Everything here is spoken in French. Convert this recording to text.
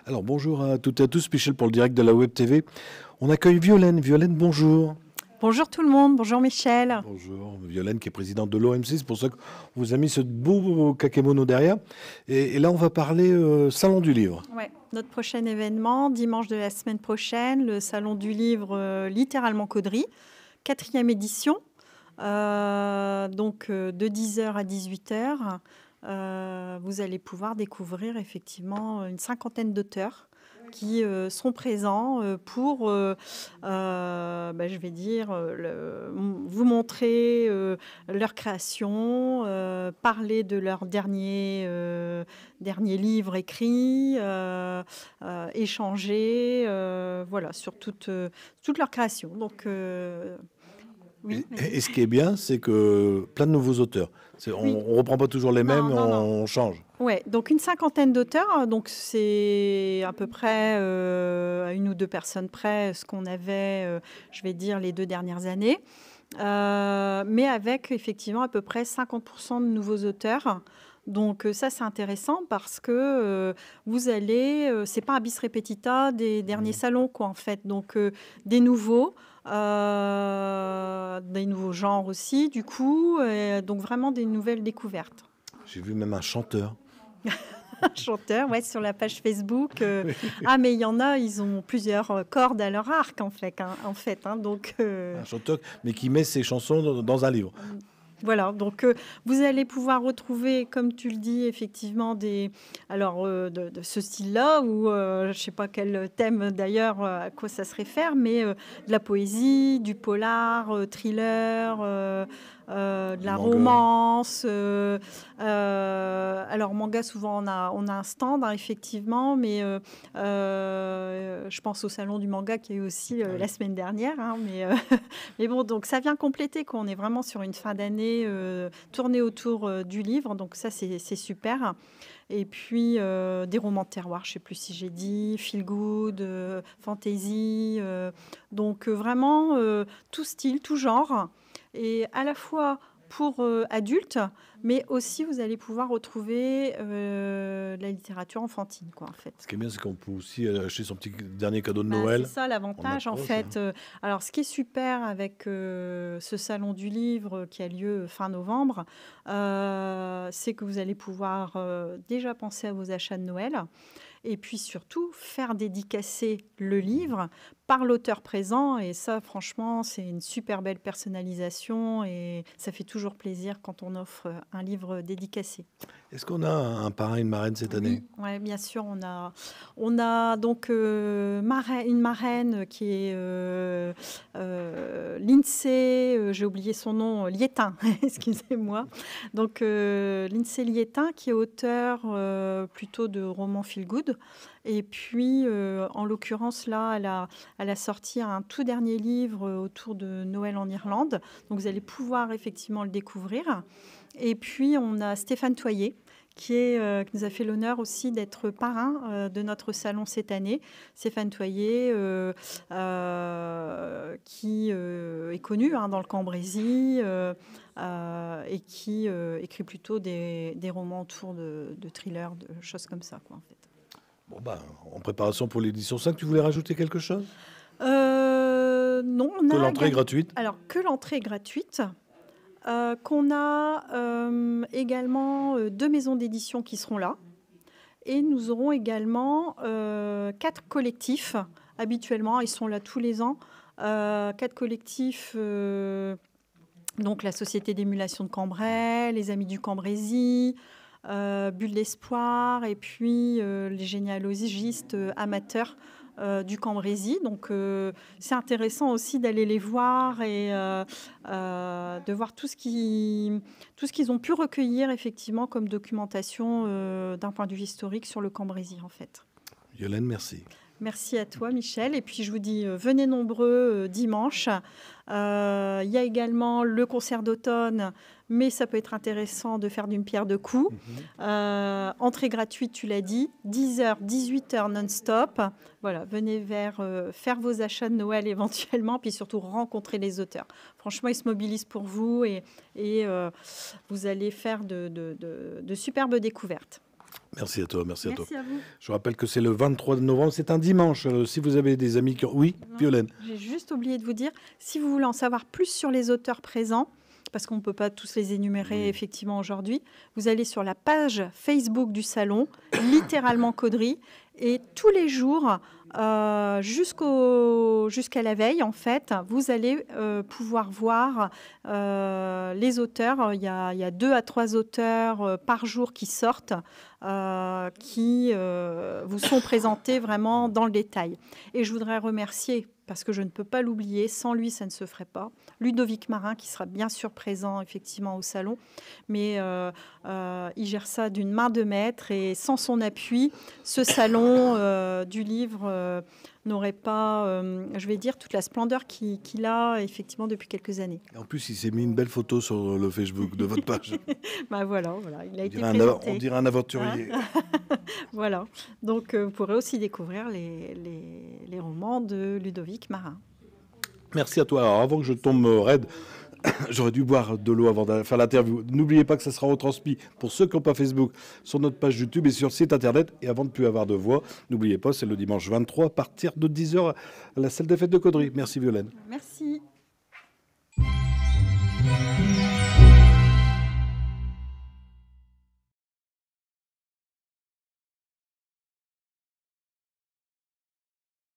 Alors bonjour à toutes et à tous, Michel pour le direct de la Web TV. On accueille Violaine. Violaine, bonjour. Bonjour tout le monde, bonjour Michel. Bonjour, Violaine qui est présidente de l'OMC, c'est pour ça qu'on vous a mis ce beau kakémono derrière. Et là, on va parler Salon du Livre. Ouais, notre prochain événement, dimanche de la semaine prochaine, le Salon du Livre littéralement Caudry, 4e édition, donc de 10h à 18h. Vous allez pouvoir découvrir effectivement une cinquantaine d'auteurs qui seront présents pour, je vais dire, vous montrer leur création, parler de leur dernier livre écrit, échanger voilà, sur toute leur création. Donc, oui, et ce qui est bien, c'est que plein de nouveaux auteurs. On ne reprend pas toujours les mêmes, on change. Oui, donc une cinquantaine d'auteurs, donc c'est à peu près à une ou deux personnes près ce qu'on avait, je vais dire, les 2 dernières années, mais avec effectivement à peu près 50% de nouveaux auteurs. Donc ça, c'est intéressant parce que vous allez, c'est pas un bis repetita des derniers salons, quoi, en fait. Donc des nouveaux genres aussi, du coup, donc vraiment des nouvelles découvertes. J'ai vu même un chanteur. Un chanteur, ouais, sur la page Facebook. Ah, mais il y en a, ils ont plusieurs cordes à leur arc, en fait. Donc, Un chanteur, mais qui met ses chansons dans un livre. Voilà, donc vous allez pouvoir retrouver, comme tu le dis, effectivement, de ce style-là, ou je ne sais pas quel thème d'ailleurs, à quoi ça se réfère, mais de la poésie, du polar, thriller, de la romance. Alors, manga, souvent, on a un stand, hein, effectivement, mais je pense au salon du manga qui a eu aussi la semaine dernière. Hein, mais bon, donc ça vient compléter, quoi. On est vraiment sur une fin d'année tournée autour du livre, donc ça, c'est super. Et puis, des romans de terroir, je ne sais plus si j'ai dit, feel good, fantasy. Donc, vraiment, tout style, tout genre. Et à la fois pour adultes, mais aussi vous allez pouvoir retrouver la littérature enfantine, quoi, en fait. Ce qui est bien, c'est qu'on peut aussi acheter son petit dernier cadeau de Noël. C'est ça l'avantage, en fait. Alors, ce qui est super avec ce salon du livre qui a lieu fin novembre, c'est que vous allez pouvoir déjà penser à vos achats de Noël. Et puis surtout, faire dédicacer le livre par l'auteur présent. Et ça, franchement, c'est une super belle personnalisation. Et ça fait toujours plaisir quand on offre un livre dédicacé. Est-ce qu'on a un parrain, une marraine cette année? Oui, bien sûr. On a donc une marraine qui est Lindsay, j'ai oublié son nom, Liétin, excusez-moi. Donc Lindsay Liétin, qui est auteur plutôt de romans feel good. Et puis, en l'occurrence, là, elle a sorti un tout dernier livre autour de Noël en Irlande. Donc, vous allez pouvoir effectivement le découvrir. Et puis, on a Stéphane Toyer, qui nous a fait l'honneur aussi d'être parrain de notre salon cette année. Stéphane Toyer, qui est connu dans le Cambrésis et qui écrit plutôt des romans autour de thrillers, de choses comme ça, quoi, en fait. Bon, en préparation pour l'édition 5, tu voulais rajouter quelque chose? Non. Que l'entrée est gratuite? Alors, que l'entrée est gratuite. Qu'on a également 2 maisons d'édition qui seront là. Et nous aurons également 4 collectifs. Habituellement, ils sont là tous les ans. 4 collectifs, donc la Société d'émulation de Cambrai, les Amis du Cambrésis, Bulle d'Espoir, et puis les généalogistes amateurs du Cambrésis. Donc, c'est intéressant aussi d'aller les voir et de voir tout ce qu'ils ont pu recueillir effectivement comme documentation d'un point de vue historique sur le Cambrésis, en fait. Violaine, merci. Merci à toi, Michel. Et puis, je vous dis, venez nombreux dimanche. Il y a également le concert d'automne, mais ça peut être intéressant de faire d'une pierre deux coups. Entrée gratuite, tu l'as dit, 10h, 18h non-stop. Voilà, venez faire vos achats de Noël éventuellement, puis surtout rencontrer les auteurs. Franchement, ils se mobilisent pour vous et vous allez faire de superbes découvertes. Merci à toi, merci à toi. Merci à vous. Je rappelle que c'est le 23 novembre, c'est un dimanche. Si vous avez des amis qui... Oui, Violaine. J'ai juste oublié de vous dire, si vous voulez en savoir plus sur les auteurs présents, parce qu'on ne peut pas tous les énumérer effectivement aujourd'hui, vous allez sur la page Facebook du salon, littéralement Caudry, et tous les jours, jusqu'à la veille, en fait, vous allez pouvoir voir les auteurs. Il y a 2 à 3 auteurs par jour qui sortent, qui vous sont présentés vraiment dans le détail. Et je voudrais remercier, parce que je ne peux pas l'oublier, sans lui ça ne se ferait pas, Ludovic Marin qui sera bien sûr présent effectivement au salon, mais il gère ça d'une main de maître et sans son appui, ce salon du livre n'aurait pas, je vais dire, toute la splendeur qu'il a effectivement depuis quelques années. En plus, il s'est mis une belle photo sur le Facebook de votre page. Ben voilà, il a été présenté. On dirait un aventurier. Voilà, donc vous pourrez aussi découvrir les romans de Ludovic Marin. Merci à toi. Alors, avant que je tombe raide, j'aurais dû boire de l'eau avant de faire l'interview. N'oubliez pas que ça sera retransmis pour ceux qui n'ont pas Facebook sur notre page YouTube et sur le site internet. Et avant de ne plus avoir de voix, n'oubliez pas, c'est le dimanche 23 à partir de 10h à la salle des fêtes de Caudry. Merci Violaine. Merci.